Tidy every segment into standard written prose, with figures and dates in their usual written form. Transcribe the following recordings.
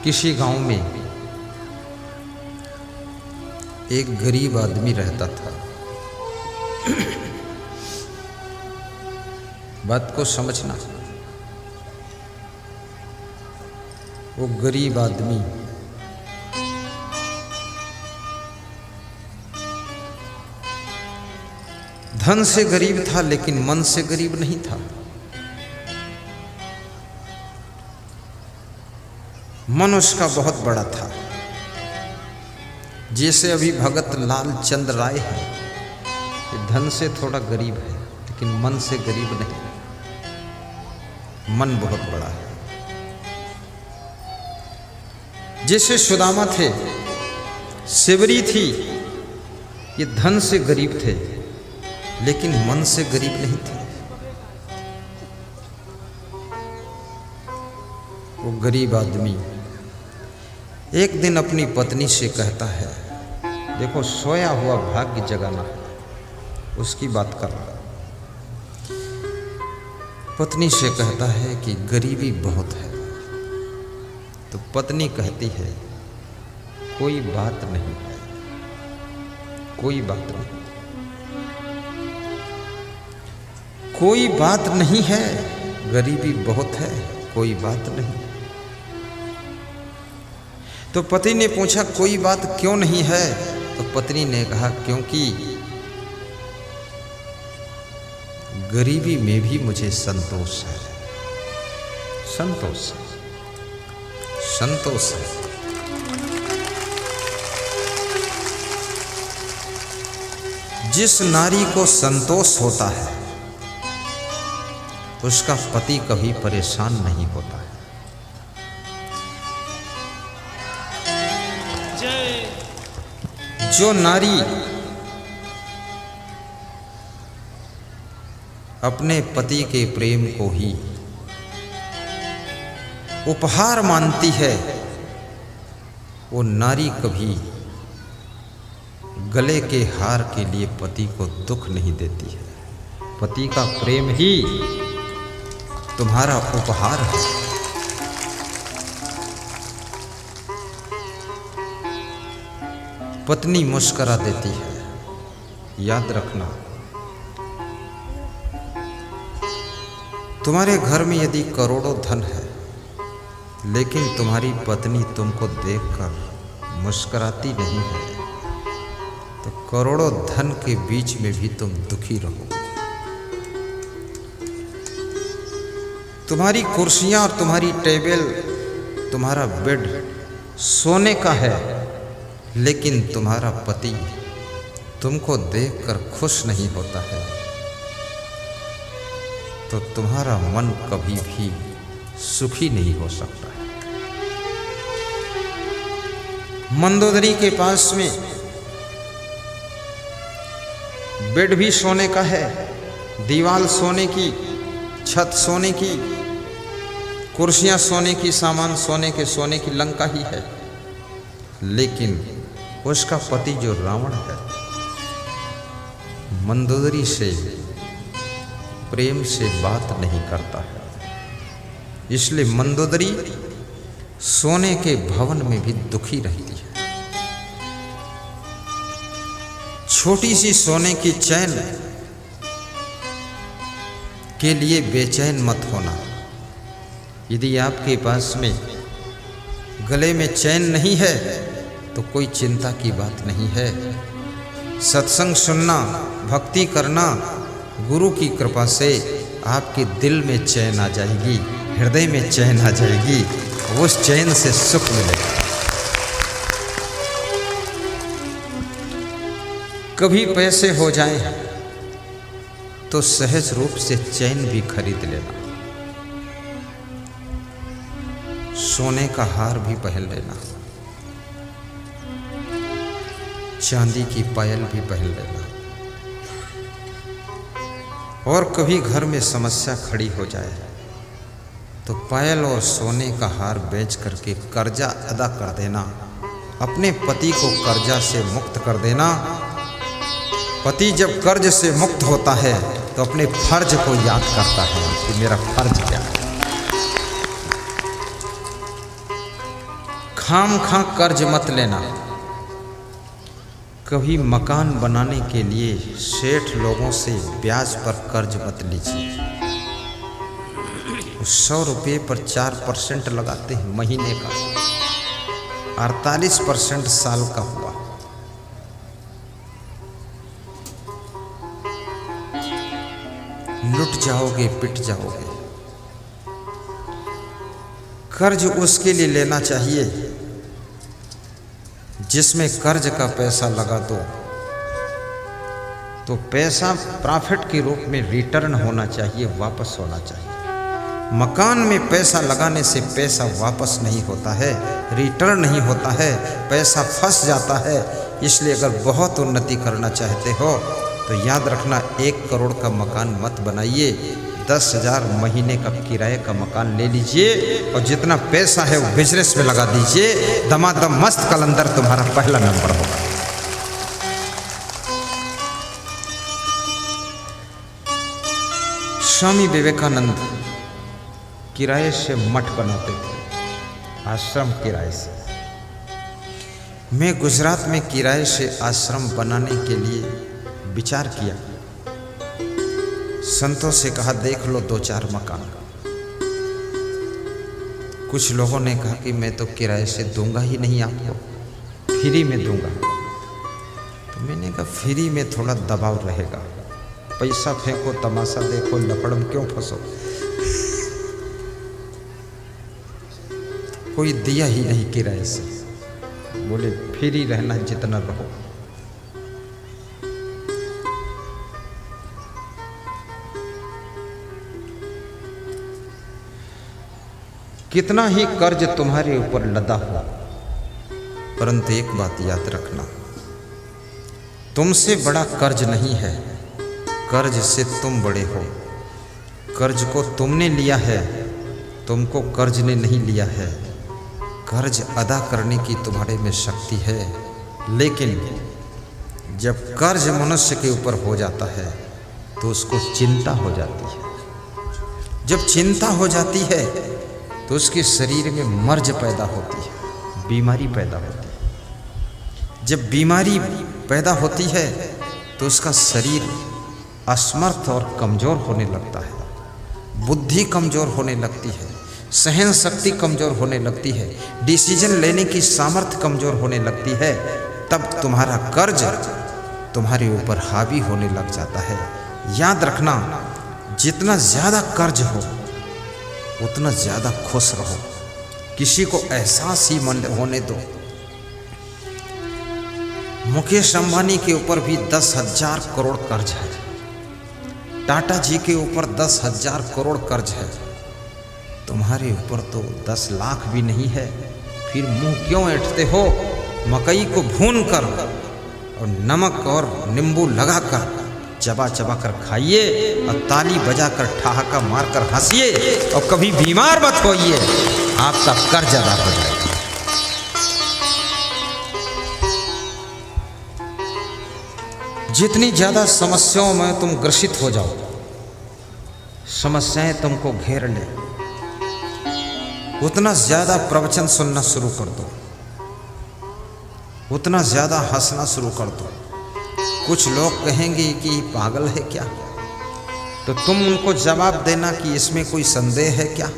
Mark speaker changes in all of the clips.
Speaker 1: किसी गांव में एक गरीब आदमी रहता था। बात को समझना, वो गरीब आदमी धन से गरीब था, लेकिन मन से गरीब नहीं था। मन उसका बहुत बड़ा था। जैसे अभी भगत लाल चंद राय है, धन से थोड़ा गरीब है लेकिन मन से गरीब नहीं। मन बहुत बड़ा है। जैसे सुदामा थे, शिवरी थी, ये धन से गरीब थे लेकिन मन से गरीब नहीं थे। वो गरीब आदमी एक दिन अपनी पत्नी से कहता है, देखो सोया हुआ भाग्य जगाना है, उसकी बात कर रहा। पत्नी से कहता है कि गरीबी बहुत है। तो पत्नी कहती है, कोई बात नहीं है, कोई बात नहीं, कोई बात नहीं है, गरीबी बहुत है, कोई बात नहीं। तो पति ने पूछा, कोई बात क्यों नहीं है? तो पत्नी ने कहा, क्योंकि गरीबी में भी मुझे संतोष है, संतोष है, संतोष है। जिस नारी को संतोष होता है उसका पति कभी परेशान नहीं होता है। जो नारी अपने पति के प्रेम को ही उपहार मानती है, वो नारी कभी गले के हार के लिए पति को दुख नहीं देती है। पति का प्रेम ही तुम्हारा उपहार है। पत्नी मुस्करा देती है। याद रखना, तुम्हारे घर में यदि करोड़ों धन है लेकिन तुम्हारी पत्नी तुमको देखकर मुस्कराती नहीं है, तो करोड़ों धन के बीच में भी तुम दुखी रहोगे। तुम्हारी कुर्सियां और तुम्हारी टेबल, तुम्हारा बेड सोने का है, लेकिन तुम्हारा पति तुमको देखकर खुश नहीं होता है, तो तुम्हारा मन कभी भी सुखी नहीं हो सकता है। मंदोदरी के पास में बेड भी सोने का है, दीवार सोने की, छत सोने की, कुर्सियां सोने की, सामान सोने की लंका ही है, लेकिन उसका पति जो रावण है, मंदोदरी से प्रेम से बात नहीं करता है। इसलिए मंदोदरी सोने के भवन में भी दुखी रहती है। छोटी सी सोने की चैन के लिए बेचैन मत होना। यदि आपके पास में गले में चैन नहीं है तो कोई चिंता की बात नहीं है। सत्संग सुनना, भक्ति करना, गुरु की कृपा से आपके दिल में चैन आ जाएगी, हृदय में चैन आ जाएगी, उस चैन से सुख मिलेगा। कभी पैसे हो जाए तो सहज रूप से चैन भी खरीद लेना, सोने का हार भी पहन लेना, चांदी की पायल भी पहन लेना। और कभी घर में समस्या खड़ी हो जाए तो पायल और सोने का हार बेच करके कर्जा अदा कर देना, अपने पति को कर्जा से मुक्त कर देना। पति जब कर्ज से मुक्त होता है तो अपने फर्ज को याद करता है कि मेरा फर्ज क्या है। खामखा कर्ज मत लेना। कभी मकान बनाने के लिए सेठ लोगों से ब्याज पर कर्ज मत लीजिए। 100 रुपये पर 4% लगाते हैं महीने का, 48% साल का हुआ। लुट जाओगे, पिट जाओगे। कर्ज उसके लिए लेना चाहिए जिसमें कर्ज का पैसा लगा दो तो पैसा प्रॉफिट के रूप में रिटर्न होना चाहिए, वापस होना चाहिए। मकान में पैसा लगाने से पैसा वापस नहीं होता है, रिटर्न नहीं होता है, पैसा फंस जाता है। इसलिए अगर बहुत उन्नति करना चाहते हो तो याद रखना, 1 करोड़ का मकान मत बनाइए, 10,000 महीने का किराए का मकान ले लीजिए और जितना पैसा है वो बिजनेस में लगा दीजिए। दमादम मस्त कलंदर तुम्हारा पहला नंबर होगा। स्वामी विवेकानंद किराए से मठ बनाते थे, आश्रम किराए से। मैं गुजरात में किराए से आश्रम बनाने के लिए विचार किया। संतों से कहा देख लो 2-4 मकान। कुछ लोगों ने कहा कि मैं तो किराए से दूंगा ही नहीं, आपको फ्री में दूंगा। तो मैंने कहा फ्री में थोड़ा दबाव रहेगा, पैसा फेंको, तमाशा देखो, लफड़ में क्यों फंसो। कोई दिया ही नहीं किराए से, बोले फ्री रहना जितना रहो। कितना ही कर्ज तुम्हारे ऊपर लदा हो, परंतु एक बात याद रखना, तुमसे बड़ा कर्ज नहीं है, कर्ज से तुम बड़े हो। कर्ज को तुमने लिया है, तुमको कर्ज ने नहीं लिया है। कर्ज अदा करने की तुम्हारे में शक्ति है, लेकिन जब कर्ज मनुष्य के ऊपर हो जाता है तो उसको चिंता हो जाती है। जब चिंता हो जाती है तो उसके शरीर में मर्ज पैदा होती है, बीमारी पैदा होती है। जब बीमारी पैदा होती है तो उसका शरीर असमर्थ और कमज़ोर होने लगता है, बुद्धि कमज़ोर होने लगती है, सहन शक्ति कमज़ोर होने लगती है, डिसीजन लेने की सामर्थ्य कमज़ोर होने लगती है। तब तुम्हारा कर्ज तुम्हारे ऊपर हावी होने लग जाता है। याद रखना, जितना ज़्यादा कर्ज हो उतना ज़्यादा खुश रहो। किसी को एहसास ही होने दो। मुकेश अंबानी के ऊपर भी 10,000 करोड़ कर्ज है, टाटा जी के ऊपर 10,000 करोड़ कर्ज है। तुम्हारे ऊपर तो 10 लाख भी नहीं है, फिर मुंह क्यों ऐंठते हो? मकई को भून कर और नमक और नींबू लगाकर चबा चबा कर खाइए और ताली बजाकर ठहाका मारकर हंसिए और कभी बीमार मत होइए, आपका कर्ज अदा हो जाएगा। जितनी ज्यादा समस्याओं में तुम ग्रसित हो जाओ, समस्याएं तुमको घेर ले, उतना ज्यादा प्रवचन सुनना शुरू कर दो, उतना ज्यादा हंसना शुरू कर दो। कुछ लोग कहेंगे कि पागल है क्या, तो तुम उनको जवाब देना कि इसमें कोई संदेह है क्या।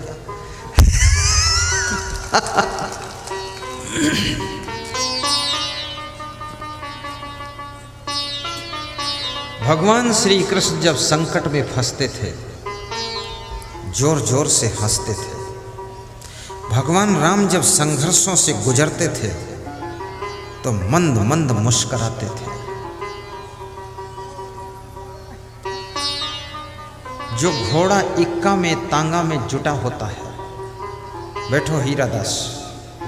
Speaker 1: भगवान श्री कृष्ण जब संकट में फंसते थे जोर जोर से हंसते थे। भगवान राम जब संघर्षों से गुजरते थे तो मंद मंद मुस्कुराते थे। जो घोड़ा इक्का में तांगा में जुटा होता है, बैठो हीरा दास,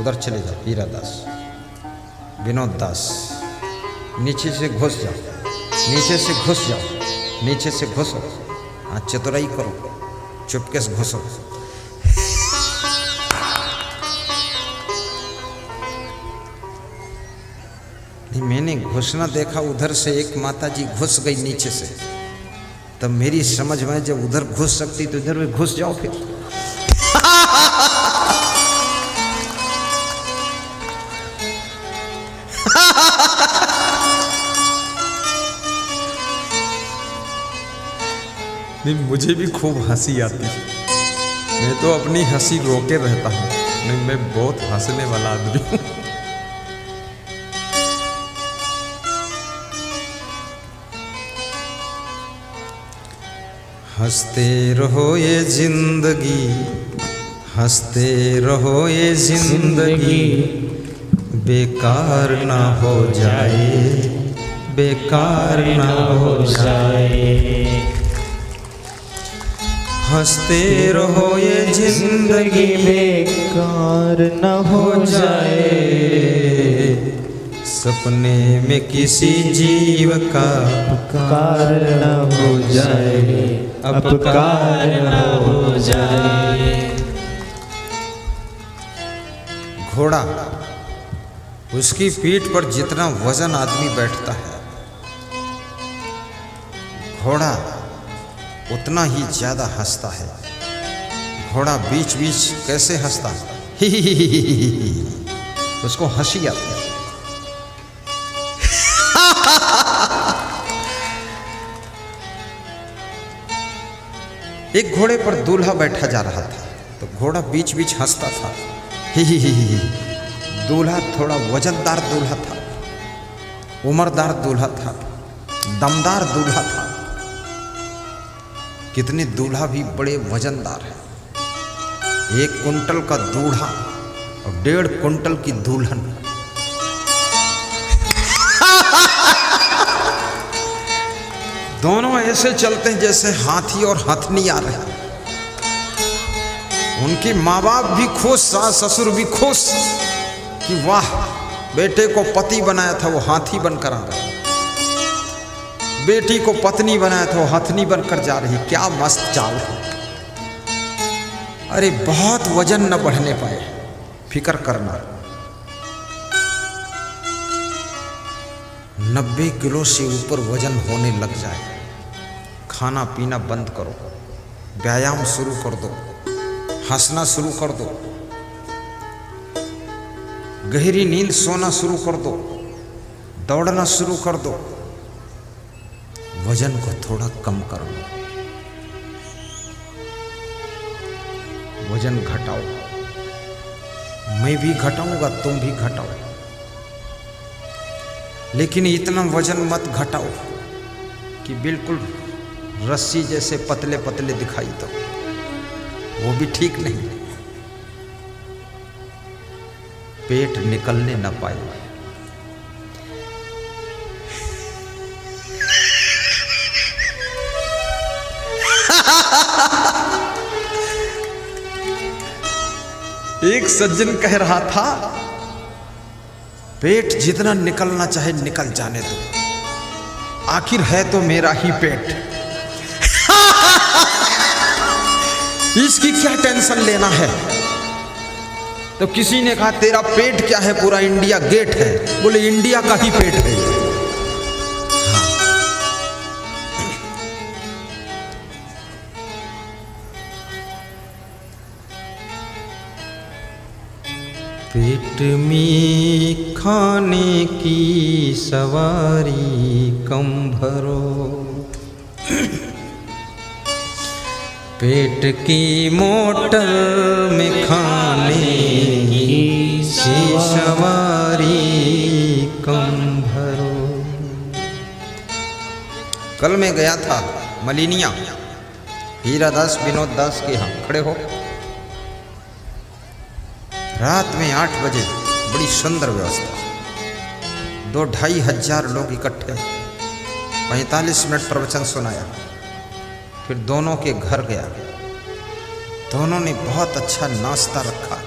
Speaker 1: उधर चले जाओ, हीरा दास, विनोद दास, नीचे से घुस जाओ, नीचे से घुस जाओ, नीचे से घुसो, हाँ चतुराई करो, चुपके से घुसो। मैंने घुसना देखा, उधर से एक माता जी घुस गई नीचे से, तब मेरी समझ में जब उधर घुस सकती तो इधर भी घुस जाओ फिर। नहीं, मुझे भी खूब हंसी आती है। मैं तो अपनी हंसी रोके रहता हूँ। नहीं, मैं बहुत हंसने वाला आदमी हूँ। हंसते रहो ये जिंदगी, हंसते रहो ये जिंदगी, बेकार ना हो जाए, बेकार ना हो जाए। हंसते रहो ये जिंदगी,
Speaker 2: बेकार न हो जाए।
Speaker 1: सपने में किसी जीव का
Speaker 2: अपकार न हो जाए, अपकार न हो जाए।
Speaker 1: घोड़ा, उसकी पीठ पर जितना वजन आदमी बैठता है, घोड़ा उतना ही ज्यादा हंसता है। घोड़ा बीच बीच कैसे हंसता है, ही ही ही ही ही ही। उसको हंसी आती है। एक घोड़े पर दूल्हा बैठा जा रहा था, तो घोड़ा बीच बीच हंसता था, ही ही ही ही। दूल्हा थोड़ा वजनदार दूल्हा था, उम्रदार दूल्हा था, दमदार दूल्हा था। कितने दूल्हा भी बड़े वजनदार हैं। 1 कुंटल का दूल्हा और 1.5 कुंटल की दुल्हन। दोनों ऐसे चलते हैं जैसे हाथी और हथनी आ रहे हैं। उनके माँ बाप भी खुश, सास ससुर भी खुश कि वाह, बेटे को पति बनाया था वो हाथी बनकर आ रहा है, बेटी को पत्नी बनाया था वो हथनी बनकर जा रही। क्या मस्त चाल है। अरे बहुत वजन न बढ़ने पाए, फिक्र करना। 90 किलो से ऊपर वजन होने लग जाए, खाना पीना बंद करो, व्यायाम शुरू कर दो, हंसना शुरू कर दो, गहरी नींद सोना शुरू कर दो, दौड़ना शुरू कर दो, वजन को थोड़ा कम करो, वजन घटाओ। मैं भी घटाऊंगा, तुम भी घटाओ, लेकिन इतना वजन मत घटाओ कि बिल्कुल रस्सी जैसे पतले पतले दिखाई दो, वो भी ठीक नहीं। पेट निकलने न पाए। एक सज्जन कह रहा था, पेट जितना निकलना चाहे निकल जाने दो, आखिर है तो मेरा ही पेट। इसकी क्या टेंशन लेना है। तो किसी ने कहा, तेरा पेट क्या है, पूरा इंडिया गेट है। बोले इंडिया का ही पेट है। पेट में खाने की सवारी कम भरो, पेट की मोटर में खाने की सवारी कम भरो। कल मैं गया था मलिनिया, हीरा दास विनोद दास के यहाँ। खड़े हो। रात में 8 बजे बड़ी सुंदर व्यवस्था, 2-2.5 हजार लोग इकट्ठे, 45 मिनट प्रवचन सुनाया। फिर दोनों के घर गया, दोनों ने बहुत अच्छा नाश्ता रखा।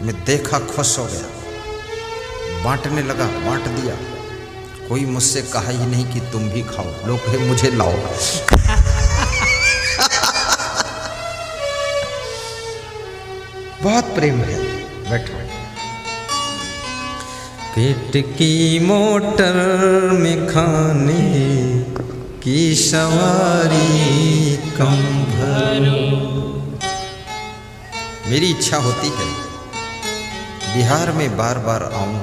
Speaker 1: मैं देखा, खुश हो गया, बांटने लगा, बांट दिया। कोई मुझसे कहा ही नहीं कि तुम भी खाओ, लोग कहे मुझे लाओ। बहुत प्रेम है। बैठो। पेट की मोटर में खाने की सवारी कम भरो। मेरी इच्छा होती है बिहार में बार बार आऊं,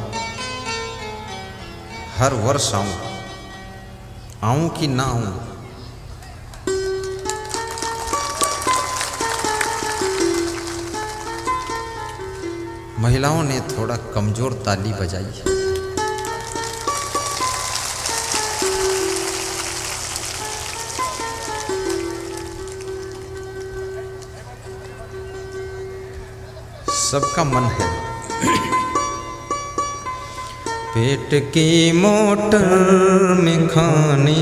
Speaker 1: हर वर्ष आऊं कि ना आऊं, महिलाओं ने थोड़ा कमजोर ताली बजाई है। सबका मन है पेट की मोटर में खाने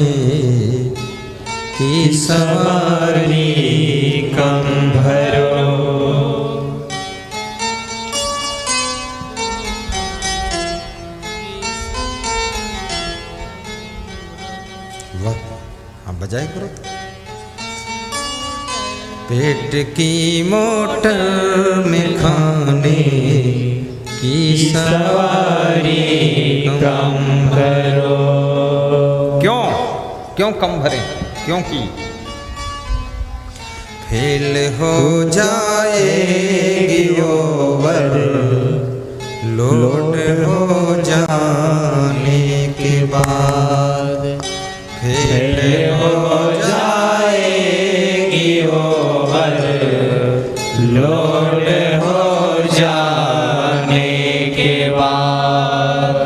Speaker 1: की
Speaker 2: सवारी कम भरो।
Speaker 1: वाह, हाँ बजाए करो। पेट की मोटर में खाने की
Speaker 2: सवारी कम भरो।
Speaker 1: क्यों कम भरे? क्योंकि फेल हो जाएगी ओवर लोड हो जाने के बाद। फेल हो
Speaker 2: जाएगी ओवर लोड हो जाने के बाद।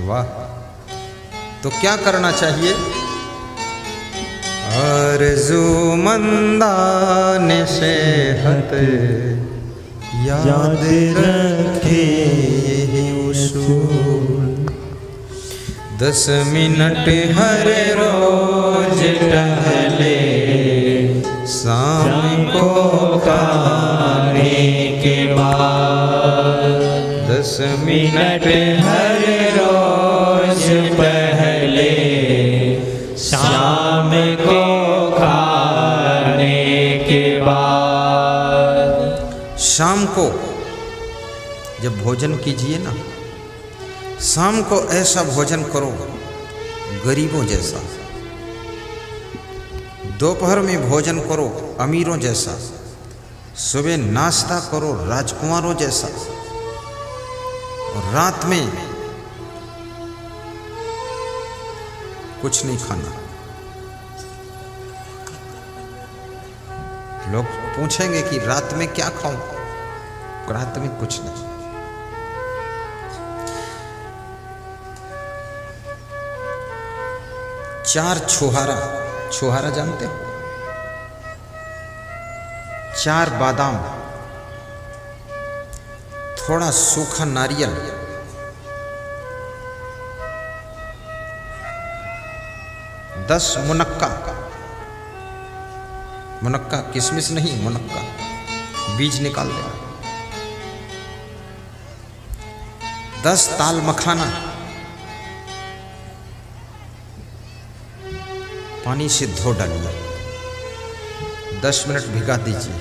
Speaker 1: वाह, तो क्या करना चाहिए? आरज़ूमंदान सेहत याद रखे यही उसूल। 10 मिनट हर रोज टहले शाम को खाने के बाद। 10 मिनट
Speaker 2: हर रोज पहले शाम को खाने के बाद।
Speaker 1: शाम को जब भोजन कीजिए ना, शाम को ऐसा भोजन करो गरीबों जैसा। दोपहर में भोजन करो अमीरों जैसा। सुबह नाश्ता करो राजकुमारों जैसा। और रात में कुछ नहीं खाना। लोग पूछेंगे कि रात में क्या खाऊं? रात में कुछ नहीं। चार छुहारा जानते हो? 4 बादाम, थोड़ा सूखा नारियल, 10 मुनक्का किशमिश नहीं, मुनक्का बीज निकाल देना। 10 ताल मखाना पानी से धो डालिए। 10 मिनट भिगा दीजिए,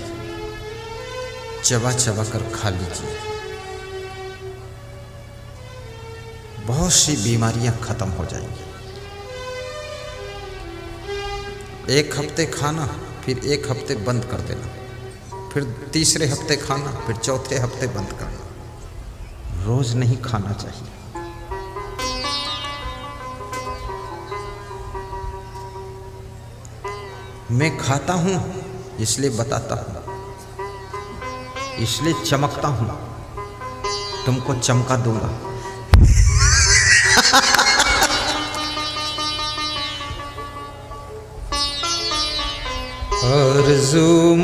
Speaker 1: चबा चबा कर खा लीजिए। बहुत सी बीमारियां खत्म हो जाएंगी। 1 हफ्ते खाना, फिर 1 हफ्ते बंद कर देना, फिर तीसरे हफ्ते खाना, फिर चौथे हफ्ते बंद करना। रोज नहीं खाना चाहिए। मैं खाता हूं इसलिए बताता हूं, इसलिए चमकता हूं, तुमको चमका दूंगा।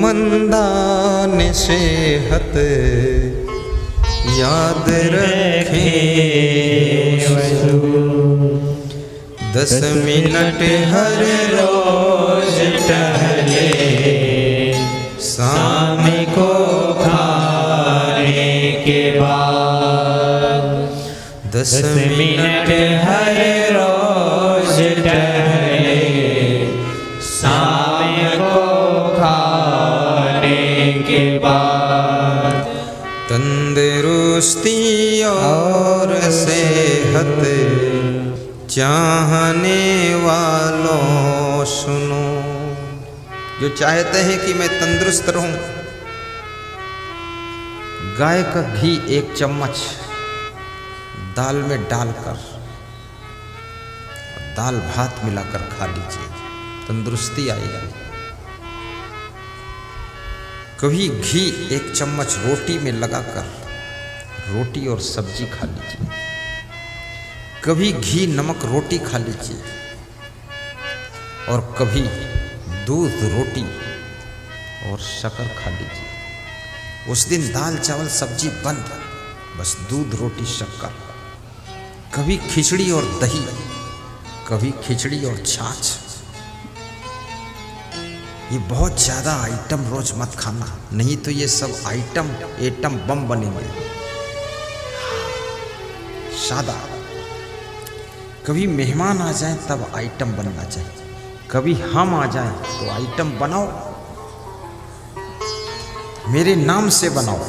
Speaker 1: आरज़ूमंदान सेहत याद रखे 10 मिनट हर रोज टहले शाम को
Speaker 2: खाने के बाद।
Speaker 1: 10
Speaker 2: मिनट हर रोज टहले शाम को खाने के बाद।
Speaker 1: तंदुरुस्ती और सेहत चाहने वालों सुनो। जो चाहते हैं कि मैं तंदुरुस्त रहूं, गाय का घी 1 चम्मच दाल में डालकर दाल भात मिलाकर खा लीजिए, तंदुरुस्ती आएगी। कभी घी 1 चम्मच रोटी में लगाकर रोटी और सब्जी खा लीजिए, कभी घी नमक रोटी खा लीजिए, और कभी दूध रोटी और शक्कर खा लीजिए। उस दिन दाल चावल सब्जी बंद, बस दूध रोटी शक्कर। कभी खिचड़ी और दही, कभी खिचड़ी और छाछ। ये बहुत ज़्यादा आइटम रोज मत खाना, नहीं तो ये सब आइटम एटम बम बनेंगे। सादा। कभी मेहमान आ जाए तब आइटम बनना चाहिए, कभी हम आ जाएं तो आइटम बनाओ, मेरे नाम से बनाओ,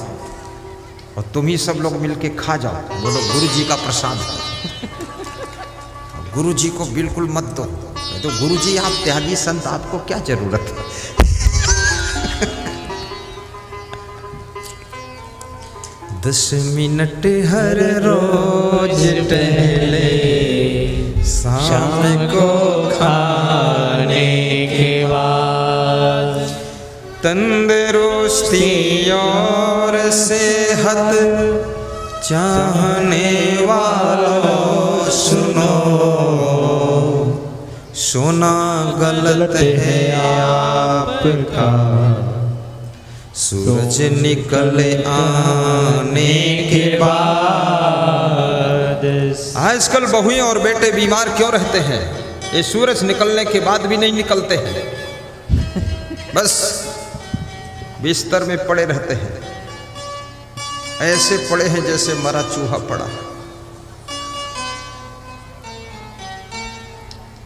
Speaker 1: और तुम ही सब लोग मिलके खा जाओ। बोलो गुरु जी का प्रसाद है। गुरु जी को बिल्कुल मत दो, तो गुरु जी आप त्यागी संत, आपको क्या जरूरत है। 10 मिनट हर रोज टहले,
Speaker 2: शाम को खाने के बाद,
Speaker 1: तंदुरुस्ती और सेहत चाहने वालों सुनो, सोना गलत है आपका, सूरज निकल आने के बाद। आजकल बहुएं और बेटे बीमार क्यों रहते हैं? ये सूरज निकलने के बाद भी नहीं निकलते हैं, बस बिस्तर में पड़े रहते हैं, ऐसे पड़े हैं जैसे मरा चूहा पड़ा।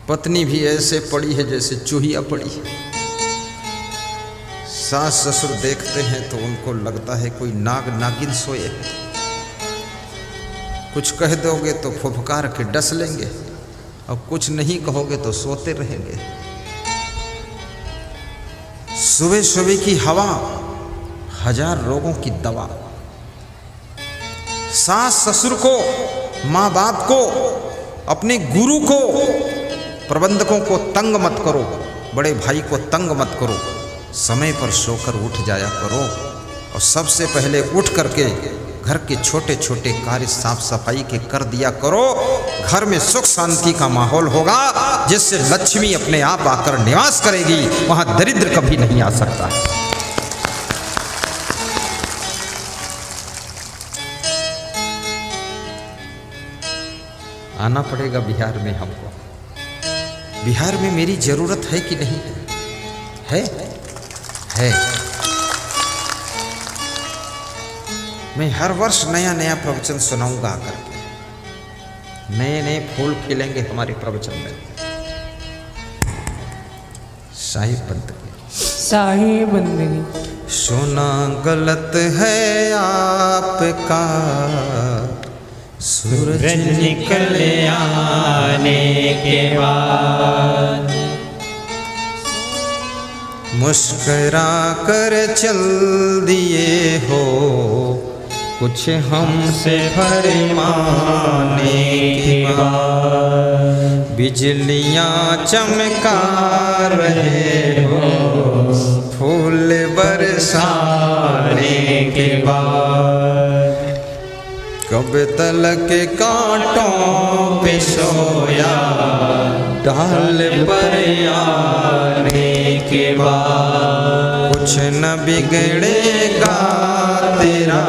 Speaker 1: पत्नी भी ऐसे पड़ी है जैसे चूहिया पड़ी है। सास ससुर देखते हैं तो उनको लगता है कोई नाग नागिन सोए। कुछ कह दोगे तो फुफकार के डस लेंगे, और कुछ नहीं कहोगे तो सोते रहेंगे। सुबह सुबह की हवा 1000 रोगों की दवा। सास ससुर को, माँ बाप को, अपने गुरु को, प्रबंधकों को तंग मत करो, बड़े भाई को तंग मत करो। समय पर सोकर उठ जाया करो, और सबसे पहले उठ करके घर के छोटे छोटे कार्य साफ सफाई के कर दिया करो। घर में सुख शांति का माहौल होगा, जिससे लक्ष्मी अपने आप आकर निवास करेगी, वहां दरिद्र कभी नहीं आ सकता। आना पड़ेगा बिहार में हमको। बिहार में मेरी जरूरत है कि नहीं है? है। मैं हर वर्ष नया नया प्रवचन सुनाऊंगा आकर के। नए नए फूल खिलेंगे हमारे प्रवचन में। साहिब बंदगी,
Speaker 2: साहिब बंदगी।
Speaker 1: सोना गलत है आपका, सूरज
Speaker 2: निकल आने के बाद,
Speaker 1: मुस्करा कर चल दिए हो, कुछ हमसे फरमाने के बाद। बिजलियां चमका रहे हो, फूल बरसाने के बाद। कब तलक कांटों पे सोया, डाल पर आने के बाद। कुछ न बिगड़ेगा तेरा,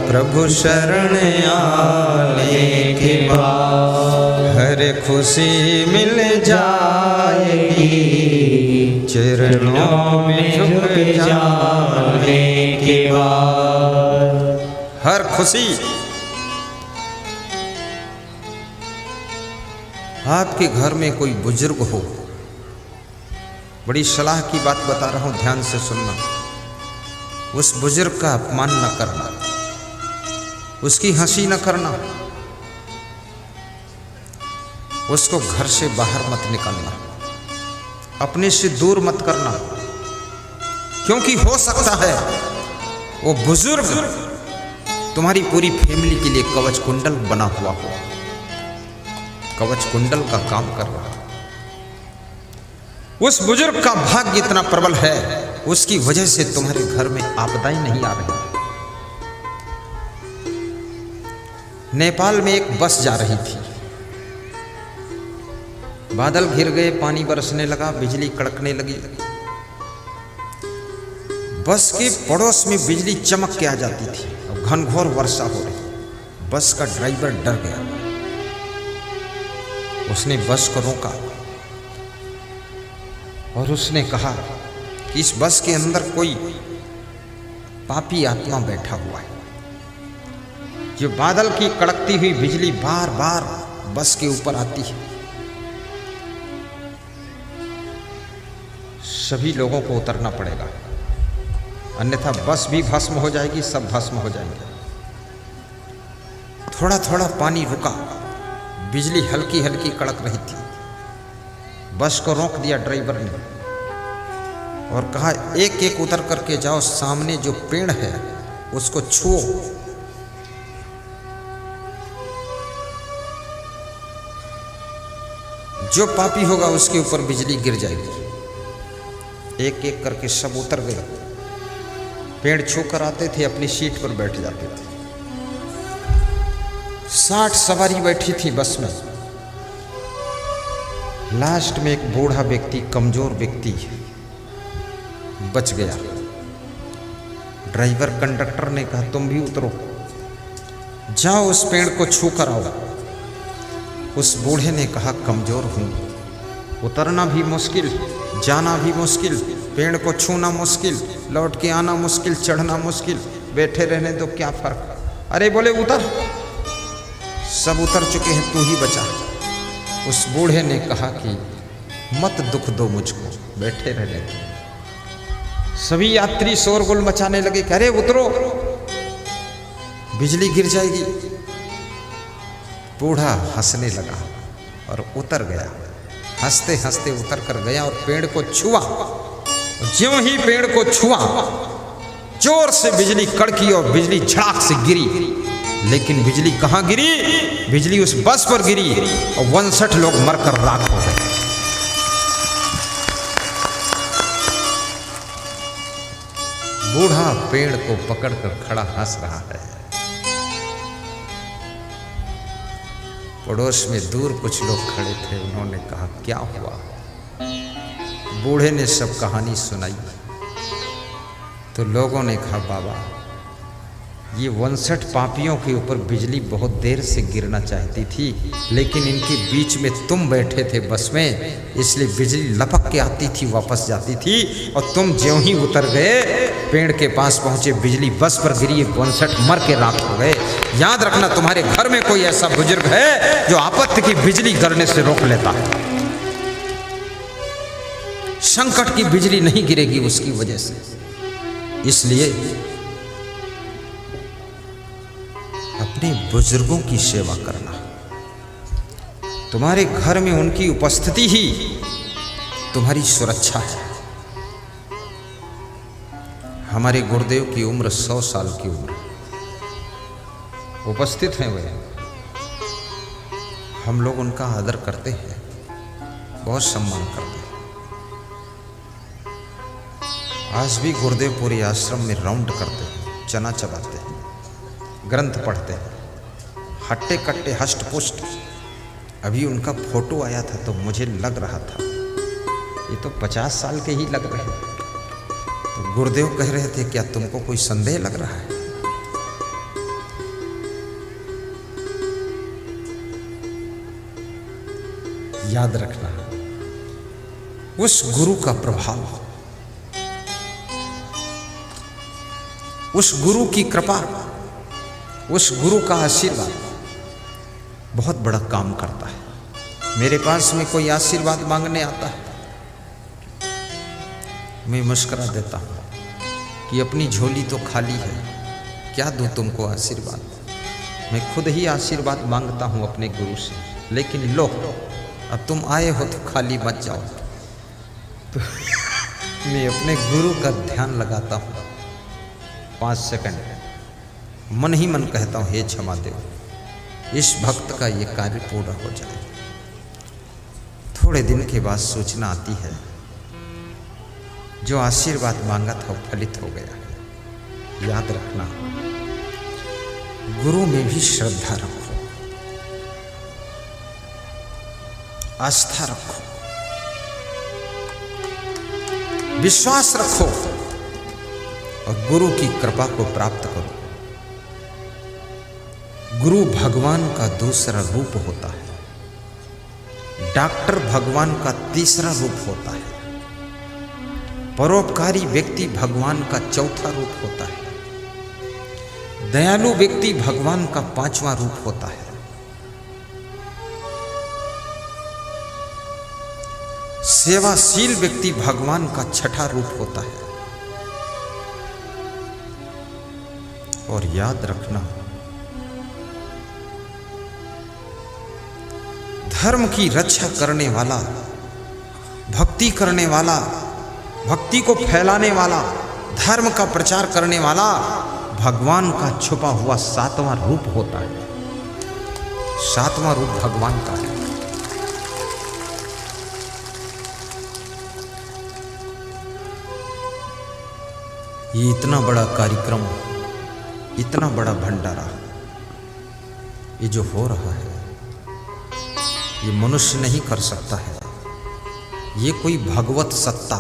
Speaker 1: प्रभु शरण आने के बाद। हर खुशी मिल जाएगी, चरणों में झुक जाने के बाद। हर खुशी। आपके घर में कोई बुजुर्ग हो, बड़ी सलाह की बात बता रहा हूं, ध्यान से सुनना। उस बुजुर्ग का अपमान न करना, उसकी हंसी न करना, उसको घर से बाहर मत निकालना, अपने से दूर मत करना, क्योंकि हो सकता है वो बुजुर्ग तुम्हारी पूरी फैमिली के लिए कवच कुंडल बना हुआ हो, कवच कुंडल का काम कर रहा है। उस बुजुर्ग का भाग्य इतना प्रबल है, उसकी वजह से तुम्हारे घर में आपदाएं नहीं आ रही। नेपाल में एक बस जा रही थी। बादल घिर गए, पानी बरसने लगा, बिजली कड़कने लगी। बस के पड़ोस में बिजली चमक के आ जाती थी और घनघोर वर्षा हो रही। बस का ड्राइवर डर गया। उसने बस को रोका और उसने कहा कि इस बस के अंदर कोई पापी आत्मा बैठा हुआ है। जो बादल की कड़कती हुई बिजली बार बार बस के ऊपर आती है। सभी लोगों को उतरना पड़ेगा, अन्यथा बस भी भस्म हो जाएगी, सब भस्म हो जाएंगे। थोड़ा थोड़ा पानी रुका, बिजली हल्की हल्की कड़क रही थी। बस को रोक दिया ड्राइवर ने और कहा, एक एक उतर करके जाओ, सामने जो पेड़ है उसको छुओ। जो पापी होगा उसके ऊपर बिजली गिर जाएगी। एक एक करके सब उतर गए। पेड़ छू कर आते थे, अपनी सीट पर बैठ जाते थे। 60 सवारी बैठी थी बस में। लास्ट में एक बूढ़ा व्यक्ति, कमजोर व्यक्ति बच गया। ड्राइवर कंडक्टर ने कहा, तुम भी उतरो, जाओ उस पेड़ को छू कर आओ। उस बूढ़े ने कहा, कमजोर हूं, उतरना भी मुश्किल, जाना भी मुश्किल, पेड़ को छूना मुश्किल, लौट के आना मुश्किल, चढ़ना मुश्किल, बैठे रहने तो क्या फर्क। अरे बोले उतर। सब उतर चुके हैं, तू ही बचा। उस बूढ़े ने कहा कि मत दुख दो मुझको, बैठे रहने दो। सभी यात्री शोरगुल मचाने लगे, कह रहे उतरो, बिजली गिर जाएगी। बूढ़ा हंसने लगा और उतर गया। हंसते हंसते उतर कर गया और पेड़ को छुआ। ज्यों ही पेड़ को छुआ, जोर से बिजली कड़की और बिजली झड़ाक से गिरी। लेकिन बिजली कहाँ गिरी? बिजली उस बस पर गिरी और 59 लोग मरकर राख हो गए। बूढ़ा पेड़ को पकड़कर खड़ा हंस रहा है। पड़ोस में दूर कुछ लोग खड़े थे, उन्होंने कहा, क्या हुआ? बूढ़े ने सब कहानी सुनाई। तो लोगों ने कहा, बाबा, ये 59 पापियों के ऊपर बिजली बहुत देर से गिरना चाहती थी, लेकिन इनके बीच में तुम बैठे थे बस में, इसलिए बिजली लपक के आती थी, वापस जाती थी। और तुम ज्यों ही उतर गए, पेड़ के पास पहुंचे, बिजली बस पर गिरी, 59 मर के राख हो गए। याद रखना, तुम्हारे घर में कोई ऐसा बुजुर्ग है जो आपत्ति की बिजली गिरने से रोक लेता है। संकट की बिजली नहीं गिरेगी उसकी वजह से। इसलिए अपने बुजुर्गों की सेवा करना। तुम्हारे घर में उनकी उपस्थिति ही तुम्हारी सुरक्षा है। हमारे गुरुदेव की उम्र 100 साल की उम्र, उपस्थित हैं वे। हम लोग उनका आदर करते हैं, बहुत सम्मान करते हैं। आज भी गुरुदेव पूरे आश्रम में राउंड करते हैं, चना चबाते हैं, ग्रंथ पढ़ते हैं, हट्टे कट्टे हष्ट पुष्ट। अभी उनका फोटो आया था तो मुझे लग रहा था ये तो 50 साल के ही लग रहे हैं। तो गुरुदेव कह रहे थे, क्या तुमको कोई संदेह लग रहा है? याद रखना, उस गुरु का प्रभाव, उस गुरु की कृपा, उस गुरु का आशीर्वाद बहुत बड़ा काम करता है। मेरे पास में कोई आशीर्वाद मांगने आता है, मैं मुस्कुरा देता हूँ कि अपनी झोली तो खाली है, क्या दूँ तुमको आशीर्वाद। मैं खुद ही आशीर्वाद मांगता हूँ अपने गुरु से, लेकिन लो, अब तुम आए हो तो खाली मत जाओ। तो मैं अपने गुरु का ध्यान लगाता हूँ 5 सेकंड, मन ही मन कहता हूँ, हे क्षमा देव, इस भक्त का ये कार्य पूरा हो जाए। थोड़े दिन के बाद सूचना आती है, जो आशीर्वाद मांगा था वो फलित हो गया। याद रखना, गुरु में भी श्रद्धा रखो, आस्था रखो, विश्वास रखो और गुरु की कृपा को प्राप्त करो। गुरु भगवान का दूसरा रूप होता है, डॉक्टर भगवान का तीसरा रूप होता है, परोपकारी व्यक्ति भगवान का चौथा रूप होता है, दयालु व्यक्ति भगवान का पांचवा रूप होता है, सेवाशील व्यक्ति भगवान का छठा रूप होता है। और याद रखना, धर्म की रक्षा करने वाला, भक्ति करने वाला, भक्ति को फैलाने वाला, धर्म का प्रचार करने वाला भगवान का छुपा हुआ सातवां रूप होता है। सातवां रूप भगवान का है। ये इतना बड़ा कार्यक्रम, इतना बड़ा भंडारा, ये जो हो रहा है, ये मनुष्य नहीं कर सकता है। ये कोई भगवत सत्ता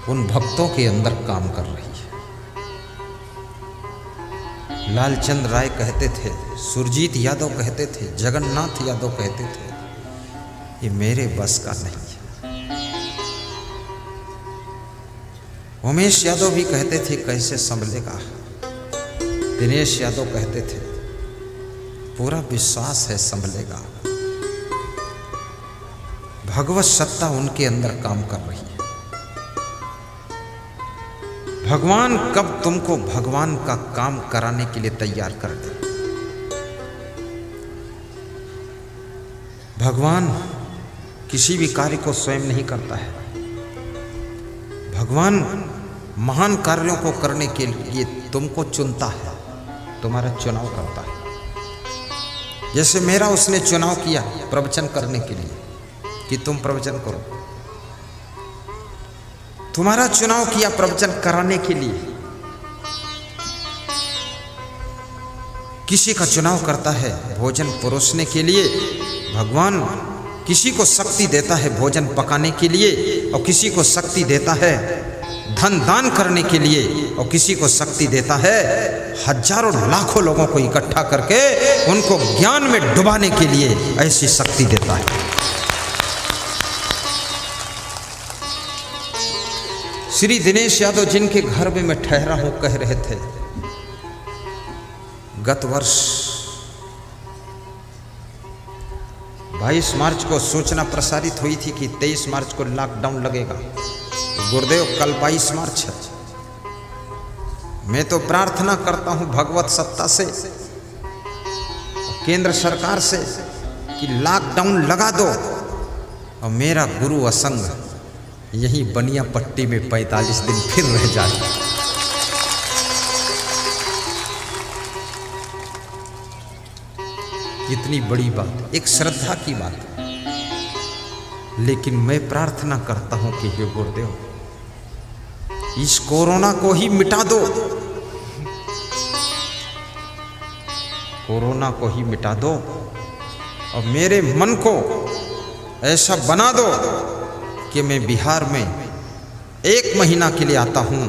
Speaker 1: उन भक्तों के अंदर काम कर रही है। लालचंद राय कहते थे, सुरजीत यादव कहते थे, जगन्नाथ यादव कहते थे, ये मेरे बस का नहीं है। उमेश यादव भी कहते थे, कैसे संभलेगा। दिनेश यादव कहते थे, पूरा विश्वास है संभलेगा। भगवत सत्ता उनके अंदर काम कर रही है। भगवान कब तुमको भगवान का काम कराने के लिए तैयार कर दे। भगवान किसी भी कार्य को स्वयं नहीं करता है। भगवान महान कार्यों को करने के लिए तुमको चुनता है, तुम्हारा चुनाव करता है। जैसे मेरा उसने चुनाव किया प्रवचन करने के लिए कि तुम प्रवचन करो, तुम्हारा चुनाव किया प्रवचन कराने के लिए। किसी का चुनाव करता है भोजन परोसने के लिए, भगवान किसी को शक्ति देता है भोजन पकाने के लिए, और किसी को शक्ति देता है धन दान करने के लिए, और किसी को शक्ति देता है हजारों लाखों लोगों को इकट्ठा करके उनको ज्ञान में डुबाने के लिए, ऐसी शक्ति देता है। श्री दिनेश यादव जिनके घर में मैं ठहरा हूं कह रहे थे, गत वर्ष 22 मार्च को सूचना प्रसारित हुई थी कि 23 मार्च को लॉकडाउन लगेगा। तो गुरुदेव कल 22 मार्च है। मैं तो प्रार्थना करता हूं भगवत सत्ता से, केंद्र सरकार से कि लॉकडाउन लगा दो और मेरा गुरु असंग यहीं बनिया पट्टी में 45 दिन फिर रह जाए। कितनी बड़ी बात, एक श्रद्धा की बात। लेकिन मैं प्रार्थना करता हूं कि हे गुरुदेव, इस कोरोना को ही मिटा दो, कोरोना को ही मिटा दो और मेरे मन को ऐसा बना दो कि मैं बिहार में 1 महीना के लिए आता हूं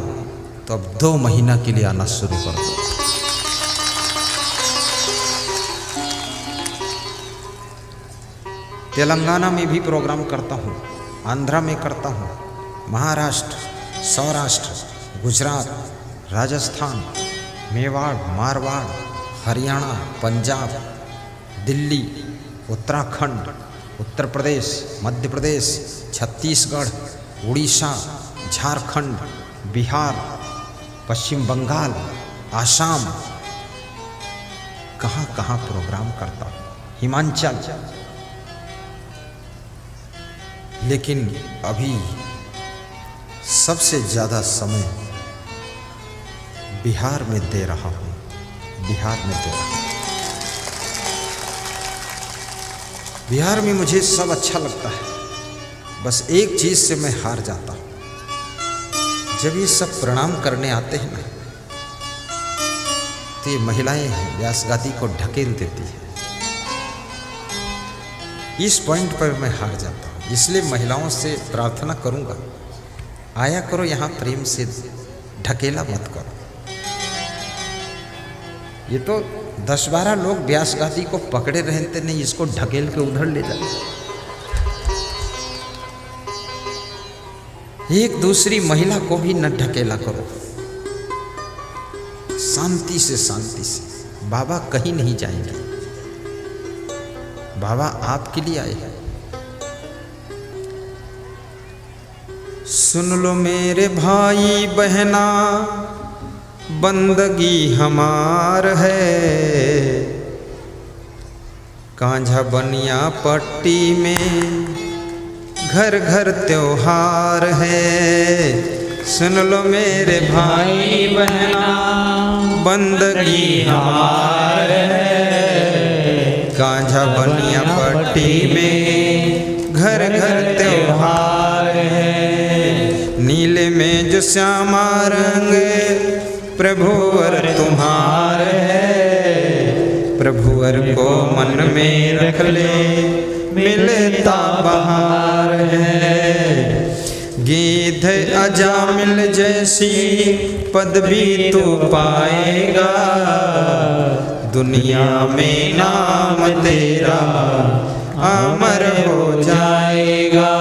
Speaker 1: तो अब 2 महीना के लिए आना शुरू कर दो। तेलंगाना में भी प्रोग्राम करता हूं, आंध्रा में करता हूं, महाराष्ट्र, सौराष्ट्र, गुजरात, राजस्थान, मेवाड़, मारवाड़, हरियाणा, पंजाब, दिल्ली, उत्तराखंड, उत्तर प्रदेश, मध्य प्रदेश, छत्तीसगढ़, उड़ीसा, झारखंड, बिहार, पश्चिम बंगाल, आसाम, कहाँ कहाँ प्रोग्राम करता हूँ, हिमाचल। लेकिन अभी सबसे ज़्यादा समय बिहार में दे रहा हूँ, बिहार में दे रहा हूँ। बिहार में मुझे सब अच्छा लगता है, बस एक चीज़ से मैं हार जाता हूँ। जब ये सब प्रणाम करने आते हैं ना, तो ये महिलाएं व्यासगादी को ढकेल देती है। इस पॉइंट पर मैं हार जाता हूँ। इसलिए महिलाओं से प्रार्थना करूंगा, आया करो यहाँ प्रेम से, ढकेला मत करो। ये तो 10-12 लोग व्यासगादी को पकड़े रहते, नहीं इसको ढकेल के उधर ले जाए। एक दूसरी महिला को भी न ढकेला करो, शांति से शांति से। बाबा कहीं नहीं जाएंगे, बाबा आपके लिए आए हैं। सुन लो मेरे भाई बहना, बंदगी हमार है, कांझा बनिया पट्टी में घर घर त्योहार है। सुन लो मेरे भाई बहना, बंदगी हमार है, कांझा बनिया पट्टी में घर घर त्योहार है। नीले में जो श्यामा रंग प्रभुवर तुम्हार है, प्रभुवर को मन में रख ले, मिलता बहार है। गीध अजामिल जैसी पदवी तू पाएगा, दुनिया में नाम तेरा अमर हो जाएगा।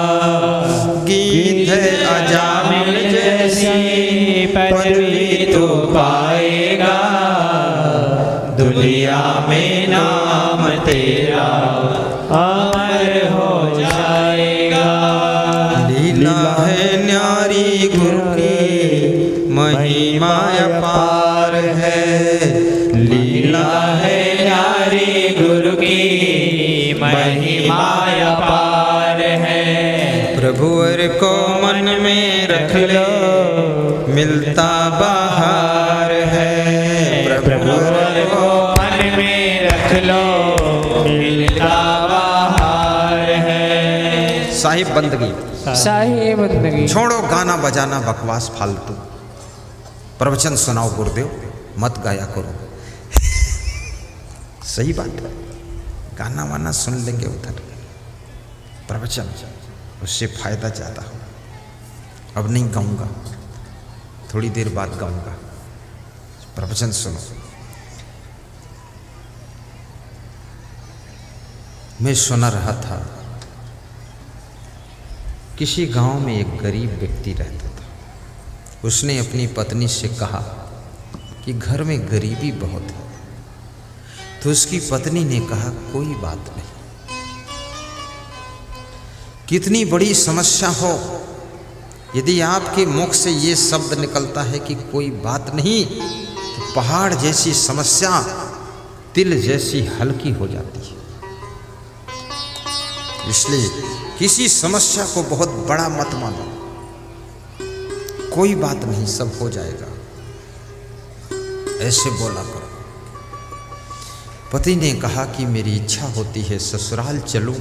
Speaker 1: गीध अजामिल जैसी पदवी तू पाएगा, दुनिया में नाम तेरा अमर हो जाएगा। लीला है न्यारी गुरु की, महिमा अपार है। लीला है न्यारी गुरु की, महिमा अपार है। प्रभुवर को मन में रख लो, मिलता बहार है। प्रभुवर को मन में रख लो, मिलता बहार है। साहिब बंदगी,
Speaker 2: साहिब बंदगी।
Speaker 1: छोड़ो गाना बजाना बकवास फालतू, प्रवचन सुनाओ गुरुदेव, मत गाया करो। सही बात है, गाना वाना सुन लेंगे उधर, प्रवचन उससे फायदा ज़्यादा हो। अब नहीं गाऊंगा, थोड़ी देर बाद गाऊंगा, प्रवचन सुनो। मैं सुना रहा था, किसी गांव में एक गरीब व्यक्ति रहता था। उसने अपनी पत्नी से कहा कि घर में गरीबी बहुत है। तो उसकी पत्नी ने कहा कोई बात नहीं, कितनी बड़ी समस्या हो, यदि आपके मुख से ये शब्द निकलता है कि कोई बात नहीं, तो पहाड़ जैसी समस्या तिल जैसी हल्की हो जाती है। इसलिए किसी समस्या को बहुत बड़ा मत मानो, कोई बात नहीं, सब हो जाएगा, ऐसे बोला करो। पति ने कहा कि मेरी इच्छा होती है ससुराल चलूं,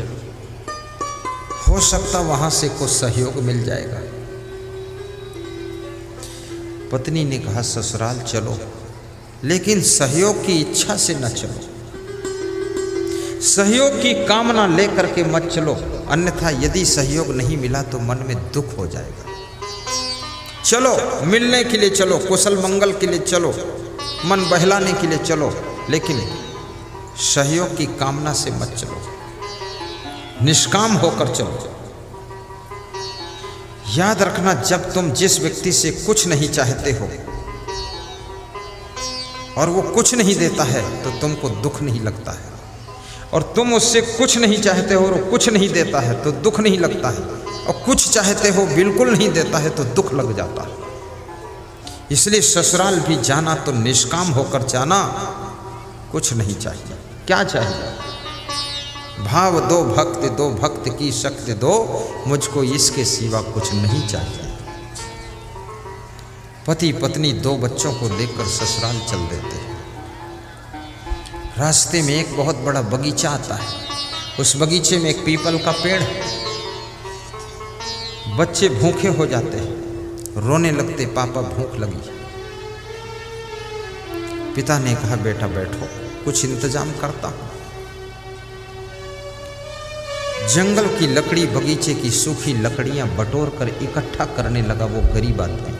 Speaker 1: हो सकता वहां से कुछ सहयोग मिल जाएगा। पत्नी ने कहा ससुराल चलो, लेकिन सहयोग की इच्छा से न चलो, सहयोग की कामना लेकर के मत चलो, अन्यथा यदि सहयोग नहीं मिला तो मन में दुख हो जाएगा। चलो मिलने के लिए चलो, कुशल मंगल के लिए चलो, मन बहलाने के लिए चलो, लेकिन सहयोग की कामना से मत चलो, निष्काम होकर चलो। याद रखना, जब तुम जिस व्यक्ति से कुछ नहीं चाहते हो और वो कुछ नहीं देता है तो तुमको दुख नहीं लगता है, और तुम उससे कुछ नहीं चाहते हो और वो कुछ नहीं देता है तो दुख नहीं लगता है, और कुछ चाहते हो बिल्कुल नहीं देता है तो दुख लग जाता है। इसलिए ससुराल भी जाना तो निष्काम होकर जाना, कुछ नहीं चाहिए। क्या चाहिए? भाव दो भक्ति दो, भक्त की शक्ति दो, मुझको इसके सिवा कुछ नहीं चाहिए। पति पत्नी 2 बच्चों को लेकर ससुराल चल देते हैं। रास्ते में एक बहुत बड़ा बगीचा आता है, उस बगीचे में एक पीपल का पेड़ है। बच्चे भूखे हो जाते हैं, रोने लगते, पापा भूख लगी। पिता ने कहा बेटा बैठो, कुछ इंतजाम करता हूं। जंगल की लकड़ी, बगीचे की सूखी लकड़ियां बटोर कर इकट्ठा करने लगा वो गरीब आदमी।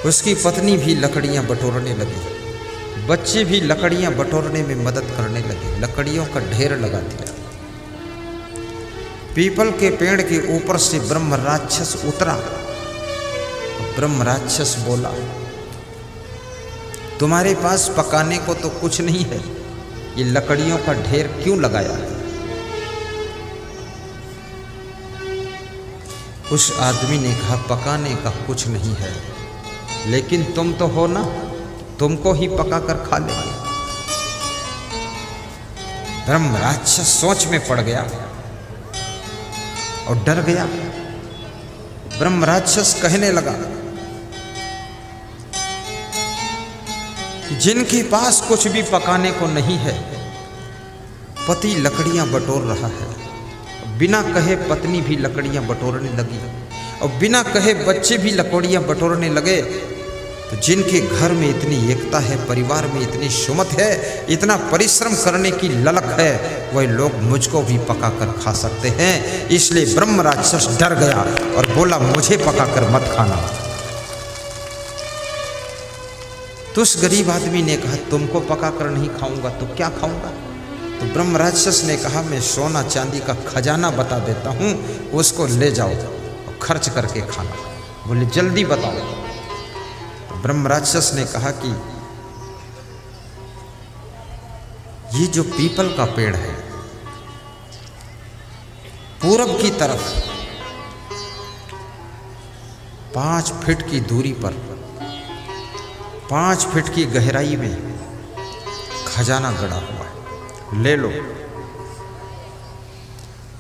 Speaker 1: उसकी पत्नी भी लकड़ियां बटोरने लगी, बच्चे भी लकड़ियां बटोरने में मदद करने लगे। लकड़ियों का ढेर लगा दिया। पीपल के पेड़ के ऊपर से ब्रह्म राक्षस उतरा। ब्रह्म राक्षस बोला, तुम्हारे पास पकाने को तो कुछ नहीं है, ये लकड़ियों का ढेर क्यों लगाया है? उस आदमी ने कहा पकाने का कुछ नहीं है, लेकिन तुम तो हो ना, तुमको ही पका कर खा लेंगे। ब्रह्म राक्षस सोच में पड़ गया और डर गया। ब्रह्म राक्षस कहने लगा, जिनके पास कुछ भी पकाने को नहीं है, पति लकड़ियां बटोर रहा है, बिना कहे पत्नी भी लकड़ियां बटोरने लगी और बिना कहे बच्चे भी लकड़ियां बटोरने लगे। तो जिनके घर में इतनी एकता है, परिवार में इतनी सुमत है, इतना परिश्रम करने की ललक है, वह लोग मुझको भी पका कर खा सकते हैं। इसलिए ब्रह्म राक्षस डर गया और बोला, मुझे पका कर मत खाना। तो उस गरीब आदमी ने कहा, तुमको पका कर नहीं खाऊंगा तो क्या खाऊंगा? तो ब्रह्म राक्षस ने कहा, मैं सोना चांदी का खजाना बता देता हूँ, उसको ले जाओ और खर्च करके खाना। बोले जल्दी बताओ। तो ब्रह्म राक्षस ने कहा कि ये जो पीपल का पेड़ है, पूरब की तरफ 5 फीट की दूरी पर 5 फीट की गहराई में खजाना गड़ा हुआ है, ले लो।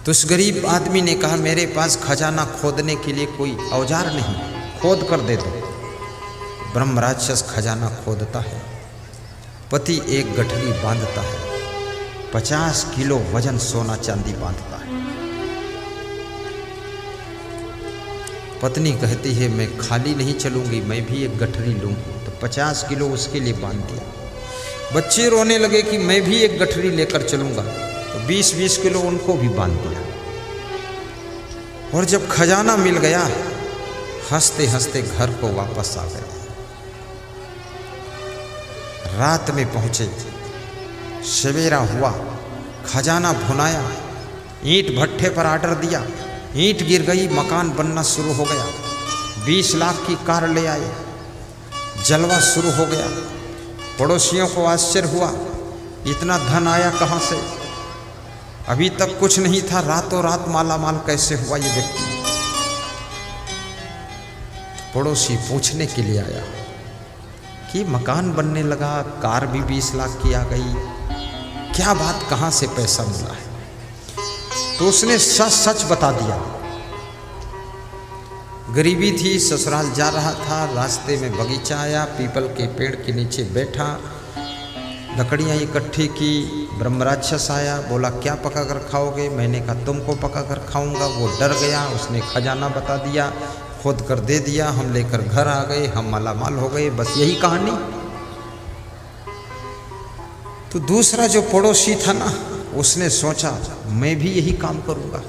Speaker 1: तो उस गरीब आदमी ने कहा, मेरे पास खजाना खोदने के लिए कोई औजार नहीं, खोद कर दे दो। ब्रह्म राक्षस खजाना खोदता है, पति एक गठरी बांधता है, 50 किलो वजन सोना चांदी बांधता है। पत्नी कहती है, मैं खाली नहीं चलूंगी, मैं भी एक गठरी लूंगी। तो 50 किलो उसके लिए बांध दिया। बच्चे रोने लगे कि मैं भी एक गठरी लेकर चलूंगा, तो 20-20 किलो उनको भी बांध दिया। और जब खजाना मिल गया, हंसते हंसते घर को वापस आ गए। रात में पहुंचे, सवेरा हुआ, खजाना भुनाया, ईंट भट्ठे पर आर्डर दिया, ईंट गिर गई, मकान बनना शुरू हो गया। 20 लाख की कार ले आए, जलवा शुरू हो गया। पड़ोसियों को आश्चर्य हुआ, इतना धन आया कहाँ से? अभी तक कुछ नहीं था, रातों रात माला माल कैसे हुआ ये व्यक्ति? पड़ोसी पूछने के लिए आया कि मकान बनने लगा, कार भी 20 लाख की आ गई, क्या बात, कहाँ से पैसा मिला है? तो उसने सच सच बता दिया। गरीबी थी, ससुराल जा रहा था, रास्ते में बगीचा आया, पीपल के पेड़ के नीचे बैठा, लकड़ियाँ इकट्ठी की। ब्रह्म राक्षस आया, बोला क्या पका कर खाओगे? मैंने कहा तुमको पका कर खाऊंगा। वो डर गया, उसने खजाना बता दिया, खोद कर दे दिया, हम लेकर घर आ गए, हम मालामाल हो गए। बस यही कहानी। तो दूसरा जो पड़ोसी था ना, उसने सोचा मैं भी यही काम करूंगा।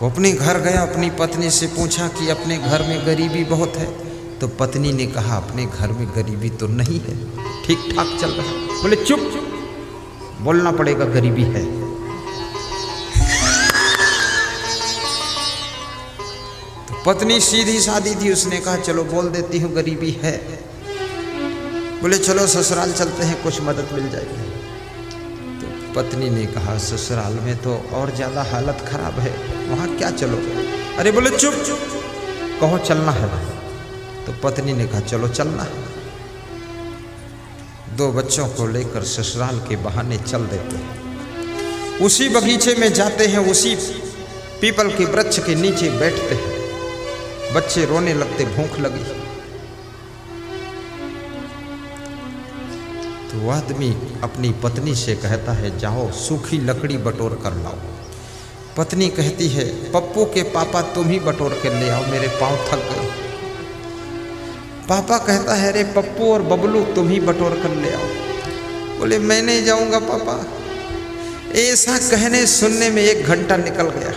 Speaker 1: वो अपने घर गया, अपनी पत्नी से पूछा कि अपने घर में गरीबी बहुत है? तो पत्नी ने कहा अपने घर में गरीबी तो नहीं है, ठीक ठाक चल रहा है। बोले चुप, बोलना पड़ेगा गरीबी है। तो पत्नी सीधी सादी थी, उसने कहा चलो बोल देती हूँ गरीबी है। बोले चलो ससुराल चलते हैं, कुछ मदद मिल जाएगी। तो पत्नी ने कहा ससुराल में तो और ज़्यादा हालत खराब है, वहाँ क्या चलोगे? अरे बोले चुप, कहो चलना है। तो पत्नी ने कहा चलो चलना है। 2 बच्चों को लेकर ससुराल के बहाने चल देते हैं। उसी बगीचे में जाते हैं, उसी पीपल के वृक्ष के नीचे बैठते हैं। बच्चे रोने लगते, भूख लगी। तो आदमी अपनी पत्नी से कहता है जाओ सूखी लकड़ी बटोर कर लाओ। पत्नी कहती है पप्पू के पापा तुम ही बटोर के ले आओ, मेरे पाँव थक गए। पापा कहता है अरे पप्पू और बबलू तुम ही बटोर कर ले आओ। बोले मैं नहीं जाऊंगा पापा। ऐसा कहने सुनने में 1 घंटा निकल गया।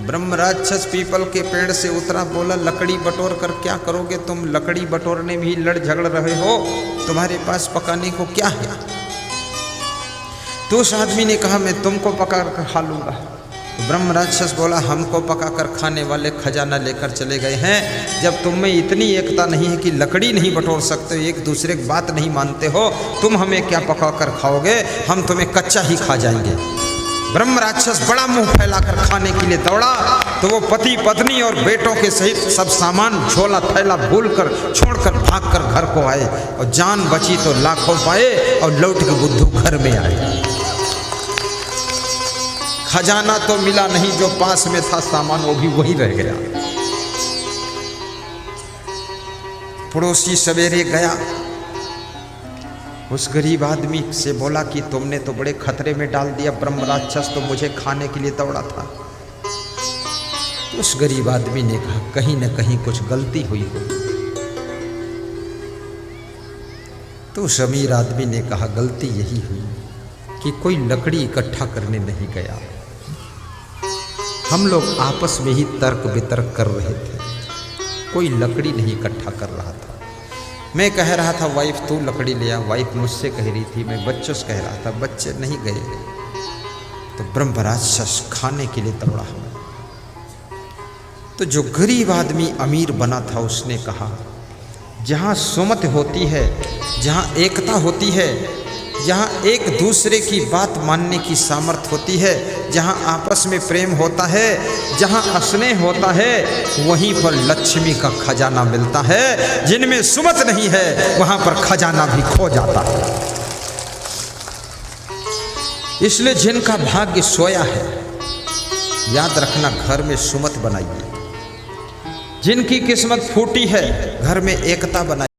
Speaker 1: ब्रह्म राक्षस पीपल के पेड़ से उतरा, बोला लकड़ी बटोर कर क्या करोगे तुम? लकड़ी बटोरने में ही लड़ झगड़ रहे हो, तुम्हारे पास पकाने को क्या है? तो उस आदमी ने कहा मैं तुमको पका कर खा लूंगा। तो ब्रह्म राक्षस बोला हमको पकाकर खाने वाले खजाना लेकर चले गए हैं। जब तुम में इतनी एकता नहीं है कि लकड़ी नहीं बटोर सकते, एक दूसरे की बात नहीं मानते हो, तुम हमें क्या पकाकर खाओगे? हम तुम्हें कच्चा ही खा जाएंगे। ब्रह्म राक्षस बड़ा मुंह फैलाकर खाने के लिए दौड़ा तो वो पति पत्नी और बेटों के सहित सब सामान झोला थैला भूलकर छोड़कर भागकर घर को आए, और जान बची तो लाखों पाए और लौट के बुद्धू घर में आए। खजाना तो मिला नहीं, जो पास में था सामान वो भी वही रह गया। पड़ोसी सवेरे गया, उस गरीब आदमी से बोला कि तुमने तो बड़े खतरे में डाल दिया, ब्रह्म राक्षस तो मुझे खाने के लिए दौड़ा था। तो उस गरीब आदमी ने कहा कहीं न कहीं कुछ गलती हुई हो। तो उस अमीर आदमी ने कहा गलती यही हुई कि कोई लकड़ी इकट्ठा करने नहीं गया, हम लोग आपस में ही तर्क वितर्क कर रहे थे, कोई लकड़ी नहीं इकट्ठा कर रहा था। मैं कह रहा था वाइफ तू लकड़ी ले आ, वाइफ मुझसे कह रही थी, मैं बच्चों से कह रहा था, बच्चे नहीं गए। तो ब्रह्म राक्षस खाने के लिए दौड़ा। तो जो गरीब आदमी अमीर बना था उसने कहा जहाँ सुमत होती है, जहाँ एकता होती है, जहाँ एक दूसरे की बात मानने की सामर्थ्य होती है, जहाँ आपस में प्रेम होता है, जहाँ स्नेह होता है, वहीं पर लक्ष्मी का खजाना मिलता है। जिनमें सुमत नहीं है वहाँ पर खजाना भी खो जाता है। इसलिए जिनका भाग्य सोया है, याद रखना घर में सुमत बनाइए। जिनकी किस्मत फूटी है घर में एकता बनाइए।